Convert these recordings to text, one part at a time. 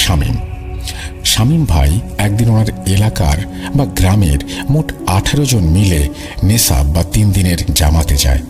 শামীম। শামীম ভাই একদিন ওনার এলাকার বা গ্রামের মোট 18 জন মিলে নেশাব বা 3 দিনের জামাতে যায়।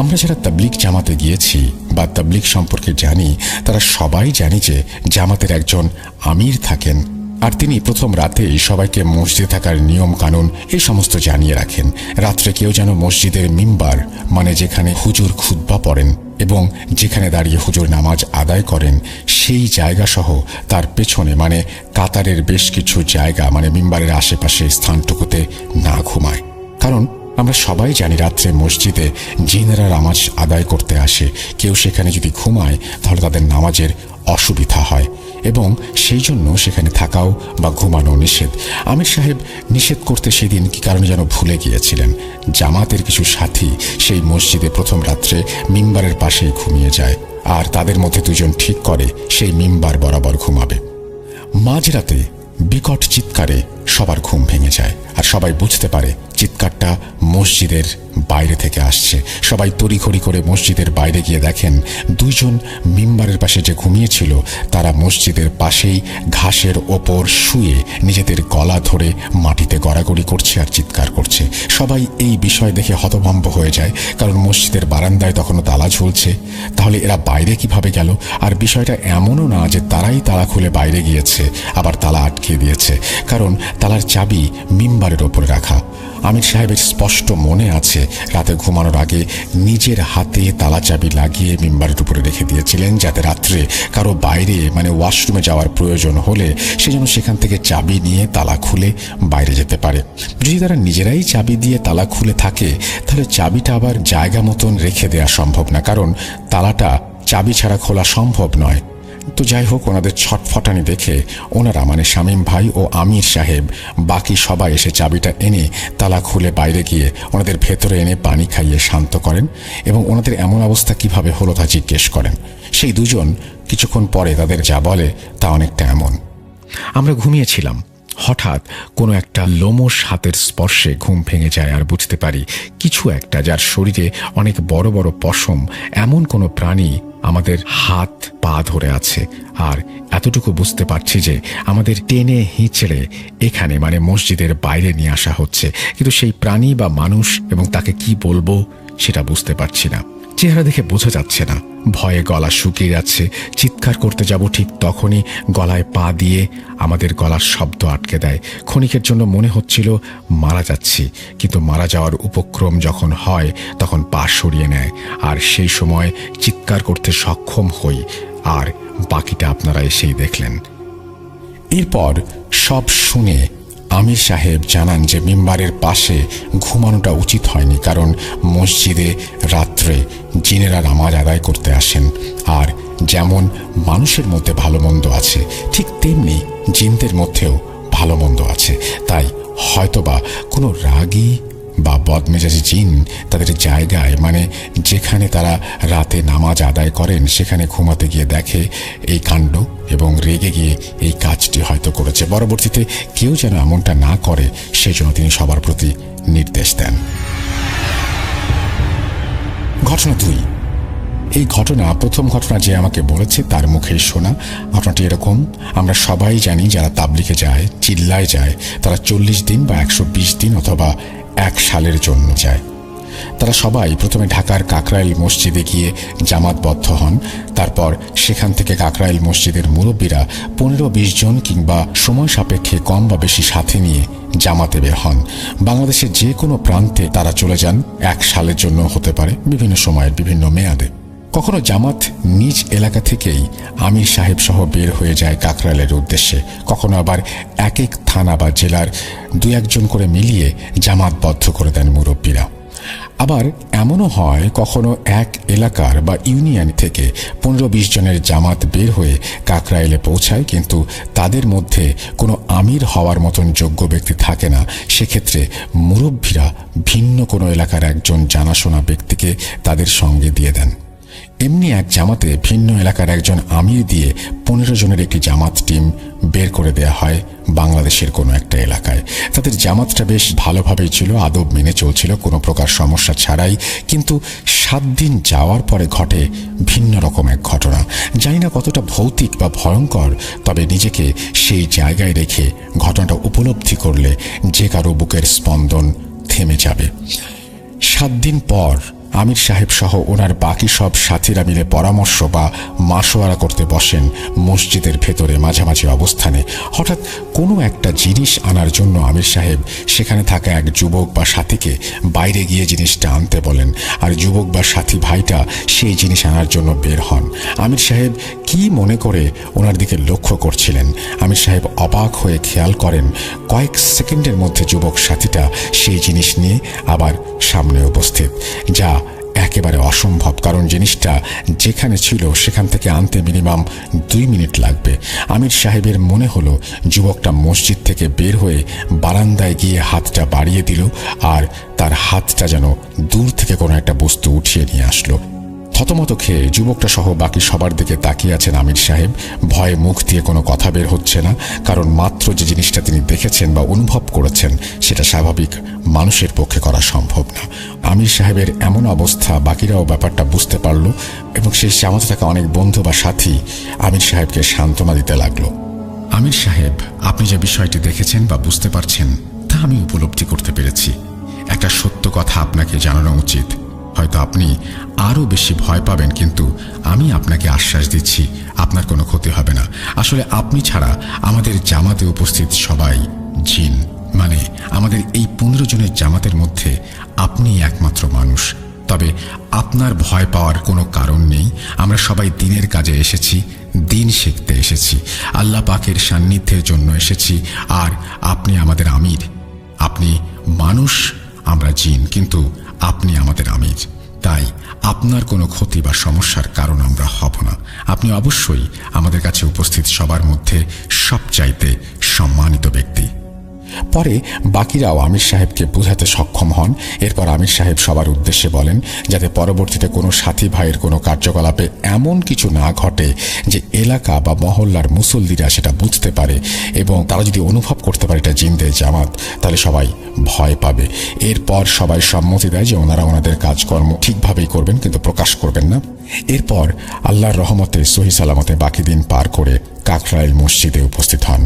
আমরা যারা তাবলিগ জামাতে গিয়েছি বা তাবলিগ সম্পর্কে জানি তারা সবাই জানি যে জামাতের একজন আমির থাকেন, আর তিনি প্রথম রাতেই সবাইকে মসজিদে থাকার নিয়ম কানুন এই সমস্ত জানিয়ে রাখেন। রাত্রে কেউ যেন মসজিদের মিম্বার মানে যেখানে হুজুর খুতবা পড়েন এবং যেখানে দাঁড়িয়ে হুজুর নামাজ আদায় করেন সেই জায়গা সহ তার পেছনে মানে কাতারের বেশ কিছু জায়গা মানে মিম্বারের আশেপাশে স্থানটুকুতে না ঘুমায়। কারণ আমরা সবাই জানি রাত্রে মসজিদে জিনেরা নামাজ আদায় করতে আসে, কেউ সেখানে যদি ঘুমায় তাহলে তাদের নামাজের অসুবিধা হয় এবং সেই জন্য সেখানে থাকাও বা ঘুমানো নিষেধ। আমির সাহেব নিষেধ করতে সেদিন কি কারণে যেন ভুলে গিয়েছিলেন। জামাতের কিছু সাথী সেই মসজিদে প্রথম রাত্রে মিম্বারের পাশেই ঘুমিয়ে যায়, আর তাদের মধ্যে 2 জন ঠিক করে সেই মিম্বার বরাবর ঘুমাবে। মাঝরাতে বিকট চিৎকারে সবার ঘুম ভেঙে যায়, আর সবাই বুঝতে পারে চিৎকারটা মসজিদের বাইরে থেকে আসছে। সবাই তড়িঘড়ি করে মসজিদের বাইরে গিয়ে দেখেন 2 জন মিম্বারের পাশে যে ঘুমিয়েছিল তারা মসজিদের পাশেই ঘাসের ওপর শুয়ে নিজেদের গলা ধরে মাটিতে গড়াগড়ি করছে আর চিৎকার করছে। সবাই এই বিষয় দেখে হতভম্ব হয়ে যায়, কারণ মসজিদের বারান্দায় তখনও তালা ঝুলছে। তাহলে এরা বাইরে কিভাবে গেল? আর বিষয়টা এমনও না যে তারাই তালা খুলে বাইরে গিয়েছে আবার তালা আটকে দিয়েছে, কারণ তালার চাবি মিম্বারের ওপরে রাখা। আমির সাহেবের স্পষ্ট মনে আছে রাতে ঘুমানোর আগে নিজের হাতে তালা চাবি লাগিয়ে মিম্বারের উপরে রেখে দিয়েছিলেন, যাতে রাত্রে কারো বাইরে মানে ওয়াশরুমে যাওয়ার প্রয়োজন হলে সে যেন সেখান থেকে চাবি নিয়ে তালা খুলে বাইরে যেতে পারে। যদি তারা নিজেরাই চাবি দিয়ে তালা খুলে থাকে তাহলে চাবিটা আবার জায়গা মতন রেখে দেওয়া সম্ভব না, কারণ তালাটা চাবি ছাড়া খোলা সম্ভব নয়। তো যাই হোক, ওনাদের ছটফটানি দেখে ওনারা মানে শামীম ভাই ও আমির সাহেব বাকি সবাই এসে চাবিটা এনে তালা খুলে বাইরে গিয়ে ওনাদের ভেতরে এনে পানি খাইয়ে শান্ত করেন এবং ওনাদের এমন অবস্থা কিভাবে হলো তা জিজ্ঞেস করেন। সেই 2 জন কিছুক্ষণ পরে তাদের যা বলে তা অনেকটা এমন: আমরা ঘুমিয়েছিলাম, হঠাৎ কোনো একটা লোমশ হাতের স্পর্শে ঘুম ভেঙে যায় আর বুঝতে পারি কিছু একটা যার শরীরে অনেক বড় বড় পশম, এমন কোনো প্রাণী আমাদের হাত পা ধরে আছে। আর এতটুকু বুঝতে পারছি যে আমাদের টেনে হিঁচড়ে এখানে মানে মসজিদের বাইরে নিয়ে আসা হচ্ছে, কিন্তু সেই প্রাণী বা মানুষ এবং তাকে কি বলবো সেটা বুঝতে পারছি না। চেহারা দেখে বোঝা যাচ্ছে না। ভয়ে গলা শুকিয়ে যাচ্ছে। চিৎকার করতে যাব ঠিক তখনই গলায় পা দিয়ে আমাদের গলার শব্দ আটকে দেয়। ক্ষণিকের জন্য মনে হচ্ছিল মারা যাচ্ছি, কিন্তু মারা যাওয়ার উপক্রম যখন হয় তখন পা সরিয়ে নেয়, আর সেই সময় চিৎকার করতে সক্ষম হই। আর বাকিটা আপনারা এসেই দেখলেন। এরপর সব শুনে আমির সাহেব জানান যে মিম্বারের পাশে ঘুমানোটা উচিত হয়নি, কারণ মসজিদে রাত্রে জিনেরা নামাজ আদায় করতে আসেন। আর যেমন মানুষের মধ্যে ভালো মন্দ আছে ঠিক তেমনি জিনদের মধ্যেও ভালো মন্দ আছে। তাই হয়তোবা কোনো রাগী বা বদমেজাজি জিন তাদের জায়গায় মানে যেখানে তারা রাতে নামাজ আদায় করেন সেখানে ঘুমাতে গিয়ে দেখে এই কাণ্ড এবং রেগে গিয়ে এই কাজটি হয়তো করেছে। পরবর্তীতে কেউ যেন এমনটা না করে সেজন্য তিনি সবার প্রতি নির্দেশ দেন। ঘটনা 2। এই ঘটনা প্রথম ঘটনা যে আমাকে বলেছে তার মুখেই শোনা। ঘটনাটি এরকম: আমরা সবাই জানি যারা তাবলিগে যায়, চিল্লায় যায়, তারা 40 দিন বা 120 দিন অথবা 1 সালের জন্য যায়। তারা সবাই প্রথমে ঢাকার কাকরাইল মসজিদে গিয়ে জামাতবদ্ধ হন। তারপর সেখান থেকে কাকরাইল মসজিদের মুরব্বীরা 15-20 জন কিংবা সময় সাপেক্ষে কম বা বেশি সাথে নিয়ে জামাতে বের হন। বাংলাদেশের যে কোনো প্রান্তে তারা চলে যান। 1 সালের জন্য হতে পারে, বিভিন্ন সময়ের বিভিন্ন মেয়াদে। কখনো জামাত নিজ এলাকা থেকেই আমির সাহেব সহ বের হয়ে যায় কাকরাইলের উদ্দেশ্যে, কখনো আবার এক এক থানা বা জেলার 2-1 জন করে মিলিয়ে জামাতবদ্ধ করে দেন মুরব্বীরা। আবার এমনও হয় কখনো এক এলাকার বা ইউনিয়ন থেকে 15-20 জনের জামাত বের হয়ে কাকরাইলে পৌঁছায়, কিন্তু তাদের মধ্যে কোনো আমির হওয়ার মতন যোগ্য ব্যক্তি থাকে না। সেক্ষেত্রে মুরব্বীরা ভিন্ন কোনো এলাকার একজন জানাশোনা ব্যক্তিকে তাদের সঙ্গে দিয়ে দেন। এমনি এক জামাতে ভিন্ন এলাকার একজন আমির দিয়ে 15 জনের একটি জামাত টিম বের করে দেয়া হয় বাংলাদেশের কোনো একটা এলাকায়। তাদের জামাতটা বেশ ভালোভাবেই ছিল, আদব মেনে চলছিল, কোনো প্রকার সমস্যা ছাড়াই। কিন্তু 7 দিন যাওয়ার পরে ঘটে ভিন্ন রকম এক ঘটনা। জানি না কতটা ভৌতিক বা ভয়ঙ্কর, তবে নিজেকে সেই জায়গায় রেখে ঘটনাটা উপলব্ধি করলে যে কারো বুকের স্পন্দন থেমে যাবে। 7 দিন পর আমির সাহেব সহ ওনার বাকি সব সাথীরা মিলে পরামর্শ বা মাসোয়ারা করতে বসেন মসজিদের ভেতরে মাঝামাঝি অবস্থানে। হঠাৎ কোনো একটা জিনিস আনার জন্য আমির সাহেব সেখানে থাকা এক যুবক বা সাথীকে বাইরে গিয়ে জিনিসটা আনতে বলেন, আর যুবক বা সাথী ভাইটা সেই জিনিস আনার জন্য বের হন। আমির সাহেব কি মনে করে ওনার দিকে লক্ষ্য করছিলেন। আমির সাহেব অবাক হয়ে খেয়াল করেন কয়েক সেকেন্ডের মধ্যে যুবক সাথীটা সেই জিনিস নিয়ে আবার সামনে উপস্থিত, যা একেবারে অসম্ভব, কারণ জিনিসটা যেখানে ছিল সেখান থেকে আনতে মিনিমাম 2 মিনিট লাগবে। আমির সাহেবের মনে হলো যুবকটা মসজিদ থেকে বের হয়ে বারান্দায় গিয়ে হাতটা বাড়িয়ে দিল, আর তার হাতটা যেন দূর থেকে কোনো একটা বস্তু উঠিয়ে নিয়ে আসলো। থতমত খেয়ে যুবকটা সহ বাকি সবার দিকে তাকিয়ে আছেন আমির সাহেব। ভয়ে মুখ দিয়ে কোনো কথা বের হচ্ছে না, কারণ মাত্র যে জিনিসটা তিনি দেখেছেন বা অনুভব করেছেন সেটা স্বাভাবিক মানুষের পক্ষে করা সম্ভব না। আমির সাহেবের এমন অবস্থা, বাকিরাও ব্যাপারটা বুঝতে পারল এবং সেই জামাতে থাকা অনেক বন্ধু বা সাথী আমির সাহেবকে সান্ত্বনা দিতে লাগলো। আমির সাহেব, আপনি যে বিষয়টি দেখেছেন বা বুঝতে পারছেন তা আমি উপলব্ধি করতে পেরেছি। একটা সত্য কথা আপনাকে জানানো উচিত। হয়তো আপনি আরও বেশি ভয় পাবেন, কিন্তু আমি আপনাকে আশ্বাস দিচ্ছি আপনার কোনো ক্ষতি হবে না। আসলে আপনি ছাড়া আমাদের জামাতে উপস্থিত সবাই জিন, মানে আমাদের এই 15 জনের জামাতের মধ্যে আপনি একমাত্র মানুষ। তবে আপনার ভয় পাওয়ার কোনো কারণ নেই। আমরা সবাই দিনের কাজে এসেছি, দিন শিখতে এসেছি, আল্লাহ পাকের সান্নিধ্যের জন্য এসেছি। আর আপনি আমাদের আমির। আপনি মানুষ, আমরা জিন, কিন্তু আপনি আমাদের আমির। তাই আপনার কোনো ক্ষতি বা সমস্যার কারণ আমরা হব না। আপনি অবশ্যই আমাদের কাছে উপস্থিত সবার মধ্যে সবচাইতে সম্মানিত ব্যক্তি। পরে বাকিরাও আমির সাহেবকে বোঝাতে সক্ষম হন। এরপর আমির সাহেব সবার উদ্দেশ্যে বলেন যাতে পরবর্তীতে কোনো সাথী ভাইয়ের কোনো কার্যকলাপে এমন কিছু না ঘটে যে এলাকা বা মহল্লার মুসল্লিরা সেটা বুঝতে পারে, এবং তারা যদি অনুভব করতে পারে এটা জিনদের জামাত, তাহলে সবাই ভয় পাবে। এরপর সবাই সম্মতি দেয় যে ওনারা ওনাদের কাজকর্ম ঠিকভাবেই করবেন, কিন্তু প্রকাশ করবেন না। এরপর আল্লাহর রহমতে সহি সালামতে বাকি দিন পার করে কাকরাইল মসজিদে উপস্থিত হন।